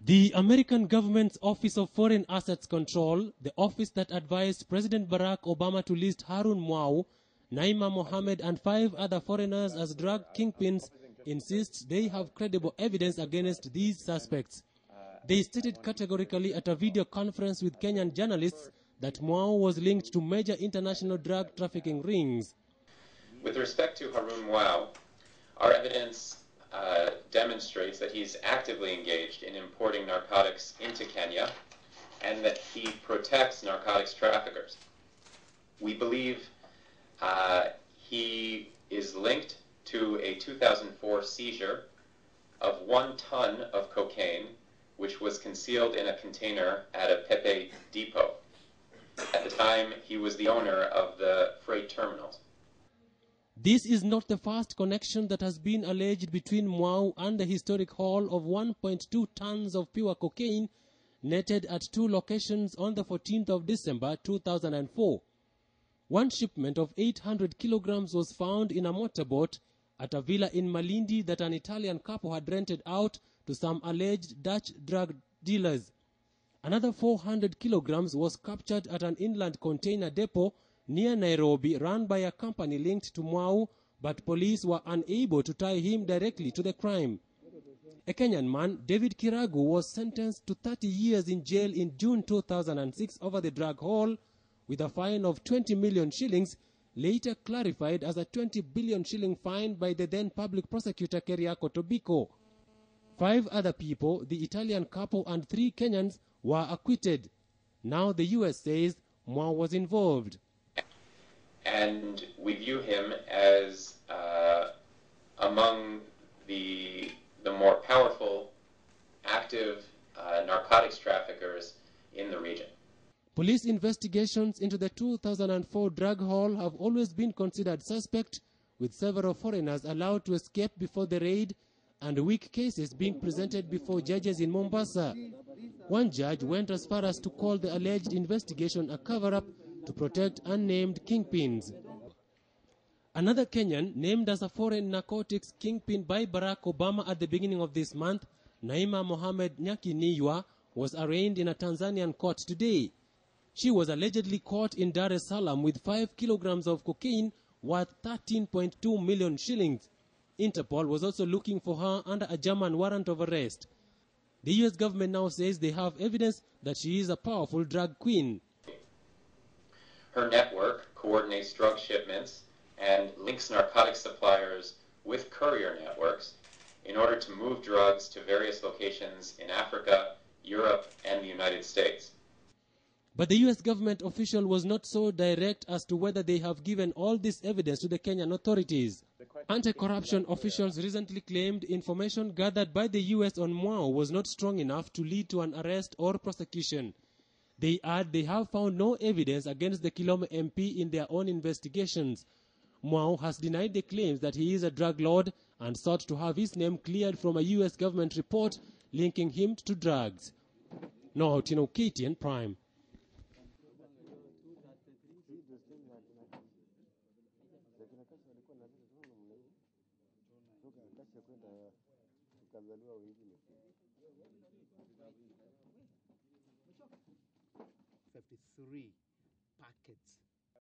The American government's Office of Foreign Assets Control, the office that advised President Barack Obama to list Harun Mwau, Naima Mohammed and 5 other foreigners as drug kingpins, insists they have credible evidence against these suspects. They stated categorically at a video conference with Kenyan journalists that Mwau was linked to major international drug trafficking rings. With respect to Harun Mwau, our evidence demonstrates that he's actively engaged in importing narcotics into Kenya and that he protects narcotics traffickers. We believe he is linked to a 2004 seizure of 1 ton of cocaine, which was concealed in a container at a Pepe depot. At the time, he was the owner of the freight terminals. This is not the first connection that has been alleged between Mwau and the historic haul of 1.2 tons of pure cocaine netted at 2 locations on the 14th of December 2004. One shipment of 800 kilograms was found in a motorboat at a villa in Malindi that an Italian couple had rented out to some alleged Dutch drug dealers. Another 400 kilograms was captured at an inland container depot near Nairobi run by a company linked to Mwau, but police were unable to tie him directly to the crime. A Kenyan man, David Kiragu, was sentenced to 30 years in jail in June 2006 over the drug haul, with a fine of 20 million shillings, later clarified as a 20 billion shilling fine by the then public prosecutor Keriako Tobiko. 5 other people, the Italian couple and 3 Kenyans, were acquitted. Now the U.S. says Mwau was involved. And we view him as among the more powerful, active narcotics traffickers in the region. Police investigations into the 2004 drug haul have always been considered suspect, with several foreigners allowed to escape before the raid and weak cases being presented before judges in Mombasa. One judge went as far as to call the alleged investigation a cover-up to protect unnamed kingpins. Another Kenyan, named as a foreign narcotics kingpin by Barack Obama at the beginning of this month, Naima Mohammed Nyakiniwa, was arraigned in a Tanzanian court today. She was allegedly caught in Dar es Salaam with 5 kilograms of cocaine worth 13.2 million shillings. Interpol was also looking for her under a German warrant of arrest. The U.S. government now says they have evidence that she is a powerful drug queen. Her network coordinates drug shipments and links narcotic suppliers with courier networks in order to move drugs to various locations in Africa, Europe, and the United States. But the U.S. government official was not so direct as to whether they have given all this evidence to the Kenyan authorities. Anti-corruption officials recently claimed information gathered by the U.S. on Mwau was not strong enough to lead to an arrest or prosecution. They add they have found no evidence against the Kilome MP in their own investigations. Mwau has denied the claims that he is a drug lord and sought to have his name cleared from a U.S. government report linking him to drugs. Now, Tino KTN Prime. $53 packets